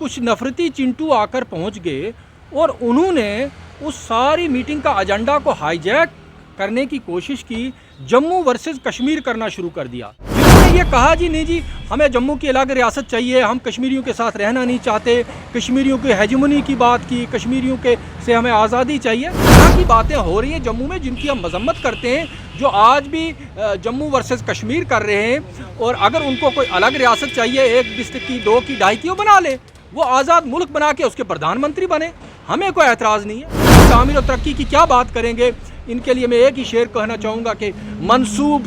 कुछ नफरती चिंटू आकर पहुंच गए और उन्होंने उस सारी मीटिंग का एजेंडा को हाईजैक करने की कोशिश की, जम्मू वर्सेस कश्मीर करना शुरू कर दिया। जिन्होंने ये कहा जी नहीं जी हमें जम्मू की अलग रियासत चाहिए, हम कश्मीरियों के साथ रहना नहीं चाहते, कश्मीरियों की हेजमनी की बात की, कश्मीरियों के से हमें आज़ादी चाहिए। तरह की बातें हो रही हैं जम्मू में जिनकी हम मजम्मत करते हैं, जो आज भी जम्मू वर्सेस कश्मीर कर रहे हैं। और अगर उनको कोई अलग रियासत चाहिए, एक डिस्ट्रिक्ट की, दो की, ढाई की, वो बना ले, वो आज़ाद मुल्क बना के उसके प्रधानमंत्री बने, हमें कोई एतराज़ नहीं है। तामीर और तरक्की की क्या बात करेंगे, इनके लिए मैं एक ही शेर कहना चाहूँगा कि मनसूब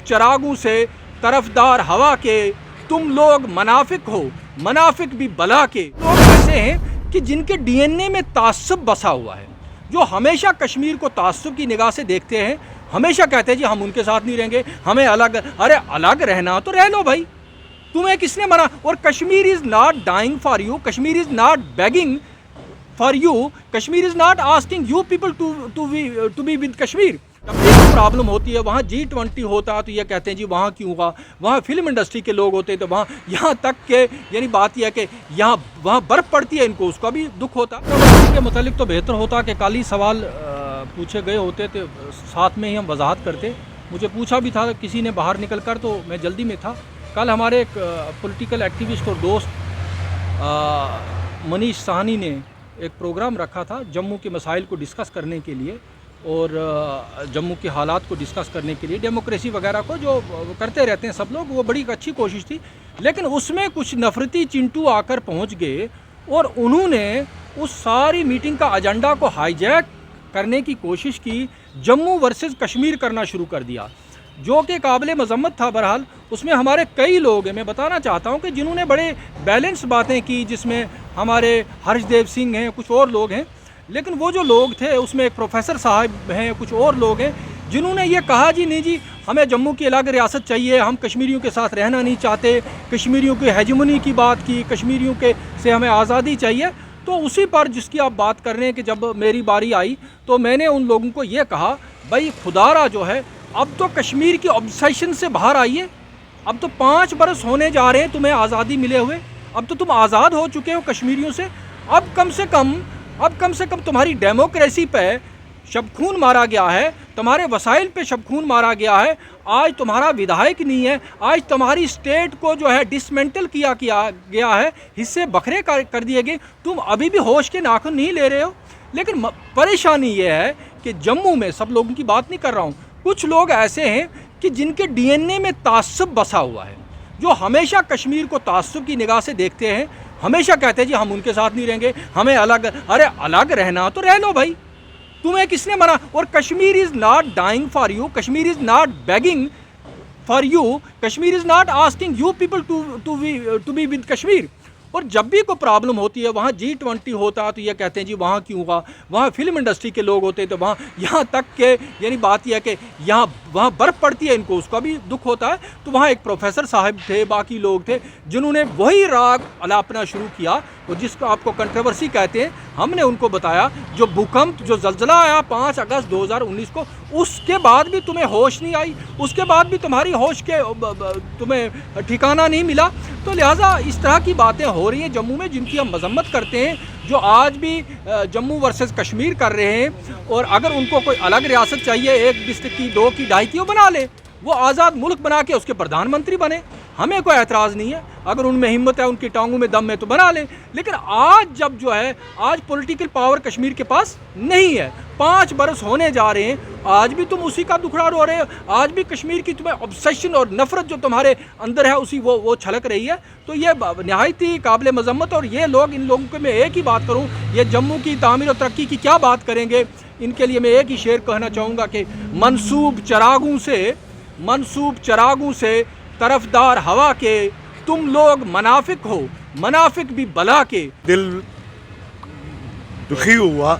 चरागों से तरफदार हवा के, तुम लोग मुनाफिक हो, मुनाफिक भी बला के। लोग ऐसे हैं कि जिनके डीएनए में तासुब बसा हुआ है, जो हमेशा कश्मीर को तासुब की निगाह से देखते हैं, हमेशा कहते हैं जी हम उनके साथ नहीं रहेंगे, हमें अलग। अरे अलग रहना तो रह लो भाई, तुम्हें किसने मना। और Kashmir is not dying for you, Kashmir is not begging for you, Kashmir is not asking you people to be with Kashmir. तब प्रॉब्लम होती है, वहाँ G20 होता है तो ये कहते हैं जी वहाँ क्यों हुआ, वहाँ फिल्म इंडस्ट्री के लोग होते हैं तो वहाँ, यहाँ तक के यानी बात यह है कि यहाँ वहाँ बर्फ़ पड़ती है, इनको उसका भी दुख होता है। के मतलब तो बेहतर होता कि कल ही सवाल पूछे गए होते तो साथ में ही हम वजाहत करते। मुझे पूछा भी था किसी ने बाहर निकल कर, तो मैं जल्दी में था। कल हमारे एक पॉलिटिकल एक्टिविस्ट और दोस्त मनीष साहनी ने एक प्रोग्राम रखा था जम्मू के मसाइल को डिस्कस करने के लिए और जम्मू के हालात को डिस्कस करने के लिए, डेमोक्रेसी वगैरह को जो करते रहते हैं सब लोग, वो बड़ी अच्छी कोशिश थी। लेकिन उसमें कुछ नफरती चिंटू आकर पहुंच गए और उन्होंने उस सारी मीटिंग का एजेंडा को हाईजैक करने की कोशिश की, जम्मू वर्सेस कश्मीर करना शुरू कर दिया, जो कि काबिल मजम्मत था। बहरहाल उसमें हमारे कई लोग हैं, मैं बताना चाहता हूं कि जिन्होंने बड़े बैलेंस बातें की, जिसमें हमारे हर्षदेव सिंह हैं, कुछ और लोग हैं। लेकिन वो जो लोग थे उसमें एक प्रोफेसर साहब हैं, कुछ और लोग हैं, जिन्होंने ये कहा जी नहीं जी हमें जम्मू की अलग रियासत चाहिए, हम कश्मीरियों के साथ रहना नहीं चाहते, कश्मीरियों की हेजमनी की बात की, कश्मीरियों के से हमें आज़ादी चाहिए। तो उसी पर जिसकी आप बात कर रहे हैं कि जब मेरी बारी आई तो मैंने उन लोगों को ये कहा, भाई खुदारा जो है अब तो कश्मीर की ऑब्सेशन से बाहर आइए। अब तो 5 बरस होने जा रहे हैं तुम्हें आज़ादी मिले हुए, अब तो तुम आज़ाद हो चुके हो कश्मीरियों से। अब कम से कम तुम्हारी डेमोक्रेसी पे शबखून मारा गया है, तुम्हारे वसाइल पे शबखून मारा गया है। आज तुम्हारा विधायक नहीं है, आज तुम्हारी स्टेट को जो है डिसमेंटल किया गया है, हिस्से बखरे कर दिए गए, तुम अभी भी होश के नाखून नहीं ले रहे हो। लेकिन परेशानी ये है कि जम्मू में, सब लोगों की बात नहीं कर रहा हूँ, कुछ लोग ऐसे हैं कि जिनके डीएनए में तासुब बसा हुआ है, जो हमेशा कश्मीर को तासुब की निगाह से देखते हैं, हमेशा कहते हैं जी हम उनके साथ नहीं रहेंगे, हमें अलग। अरे अलग रहना तो रह लो भाई, तुम्हें किसने मना। और Kashmir is not dying for you, Kashmir is not begging for you, Kashmir is not asking you people to be with Kashmir. और जब भी कोई प्रॉब्लम होती है, वहाँ G20 होता है तो ये कहते हैं जी वहाँ क्यों हुआ, वहाँ फिल्म इंडस्ट्री के लोग होते हैं तो वहाँ, यहाँ तक के यानी बात यह है कि यहाँ वहाँ बर्फ़ पड़ती है, इनको उसका भी दुख होता है। तो वहाँ एक प्रोफेसर साहब थे, बाकी लोग थे, जिन्होंने वही राग अलापना शुरू किया और जिसको आपको कंट्रोवर्सी कहते हैं। हमने उनको बताया जो भूकंप, जो ज़लज़ला आया 5 अगस्त 2019 को, उसके बाद भी तुम्हें होश नहीं आई, उसके बाद भी तुम्हारी होश के तुम्हें ठिकाना नहीं मिला। तो लिहाजा इस तरह की बातें हो रही हैं जम्मू में जिनकी हम मजम्मत करते हैं, जो आज भी जम्मू वर्सेस कश्मीर कर रहे हैं। और अगर उनको कोई अलग रियासत चाहिए, एक डिस्ट्रिक्ट की, 2 की, ढाई की, वो बना ले, वो आज़ाद मुल्क बना के उसके प्रधानमंत्री बने, हमें कोई एतराज़ नहीं है। अगर उनमें हिम्मत है, उनकी टांगों में दम है तो बना लें। लेकिन आज जब जो है, आज पॉलिटिकल पावर कश्मीर के पास नहीं है, 5 बरस होने जा रहे हैं, आज भी तुम उसी का दुखड़ा रो रहे हो, आज भी कश्मीर की तुम्हें ऑब्सेशन और नफरत जो तुम्हारे अंदर है उसी वो छलक रही है। तो ये नहायत ही काबिल मजम्मत। और ये लोग, इन लोगों को मैं एक ही बात करूँ, ये जम्मू की तामीर और तरक्की की क्या बात करेंगे, इनके लिए मैं एक ही शेर कहना चाहूँगा कि मनसूब चरागों से तरफदार हवा के, तुम लोग मुनाफिक हो, मुनाफिक भी बला के। दिल दुखी हुआ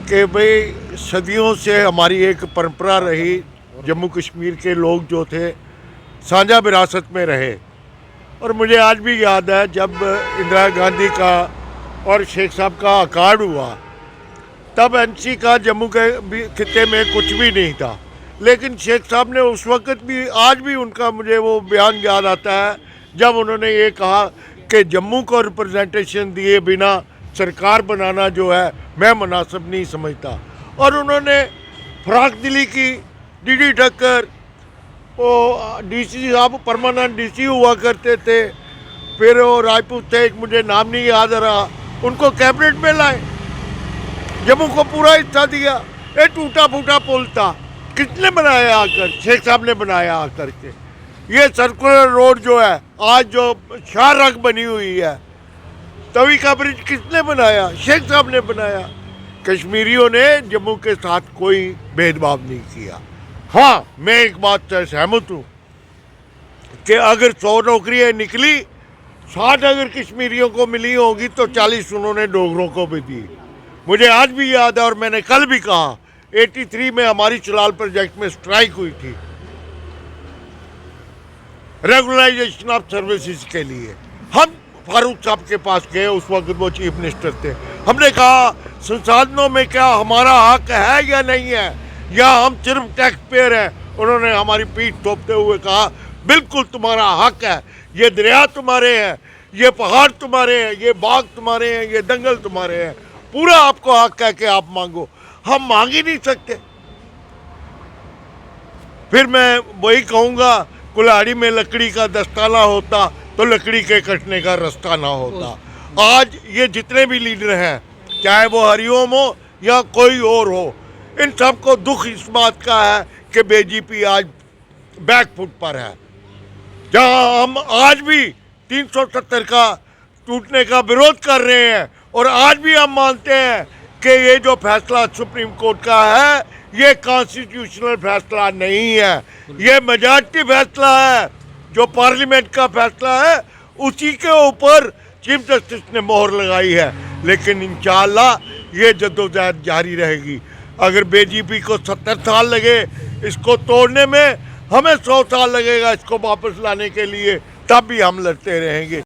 कि भाई सदियों से हमारी एक परंपरा रही, जम्मू कश्मीर के लोग जो थे साझा विरासत में रहे। और मुझे आज भी याद है जब इंदिरा गांधी का और शेख साहब का अकार्ड हुआ, तब एनसी का जम्मू के खित्ते में कुछ भी नहीं था। लेकिन शेख साहब ने उस वक़्त भी, आज भी उनका मुझे वो बयान याद आता है जब उन्होंने ये कहा कि जम्मू को रिप्रेजेंटेशन दिए बिना सरकार बनाना जो है मैं मुनासिब नहीं समझता। और उन्होंने फराक दिली की, डीडी ठक्कर, वो डीसी साहब परमानेंट डीसी हुआ करते थे, फिर वो राजपूत थे, एक मुझे नाम नहीं याद आ रहा, उनको कैबिनेट में लाए, जम्मू को पूरा हिस्सा दिया। ये टूटा फूटा पुल था, किसने बनाया आकर? शेख साहब ने बनाया आकर के। ये सर्कुलर रोड जो है आज जो शाहरग बनी हुई है, तवी का ब्रिज किसने बनाया? शेख साहब ने बनाया। कश्मीरियों ने जम्मू के साथ कोई भेदभाव नहीं किया। हाँ, मैं एक बात से सहमत हूँ कि अगर 100 नौकरियाँ निकली, 60 अगर कश्मीरियों को मिली होगी तो 40 उन्होंने डोगरों को भी दी। मुझे आज भी याद है और मैंने कल भी कहा, 83 में हमारी चुलाल प्रोजेक्ट में स्ट्राइक हुई थी रेगुलराइजेशन ऑफ सर्विसेज के लिए। हम फारूक साहब के पास गए, उस वक्त वो चीफ मिनिस्टर थे। हमने कहा संसाधनों में क्या हमारा हक है या नहीं है, या हम सिर्फ टैक्स पेयर हैं? उन्होंने हमारी पीठ थोपते हुए कहा बिल्कुल तुम्हारा हक है, ये दरिया तुम्हारे हैं, ये पहाड़ तुम्हारे हैं, ये बाग तुम्हारे हैं, ये दंगल तुम्हारे हैं, पूरा आपको हक है कि आप मांगो। हम मांग ही नहीं सकते। फिर मैं वही कहूँगा, कुल्हाड़ी में लकड़ी का दस्ताना होता तो लकड़ी के कटने का रास्ता ना होता। आज ये जितने भी लीडर हैं, चाहे वो हरिओम हो या कोई और हो, इन सबको दुख इस बात का है कि बीजेपी आज बैकफुट पर है। जहां हम आज भी 370 का टूटने का विरोध कर रहे हैं और आज भी हम मानते हैं कि ये जो फैसला सुप्रीम कोर्ट का है ये कॉन्स्टिट्यूशनल फैसला नहीं है, ये मेजॉरिटी फैसला है, जो पार्लियामेंट का फैसला है उसी के ऊपर चीफ जस्टिस ने मोहर लगाई है। लेकिन इंशाअल्लाह ये जद्दोजहद जारी रहेगी। अगर बीजेपी को 70 साल लगे इसको तोड़ने में, हमें 100 साल लगेगा इसको वापस लाने के लिए, तब भी हम लड़ते रहेंगे।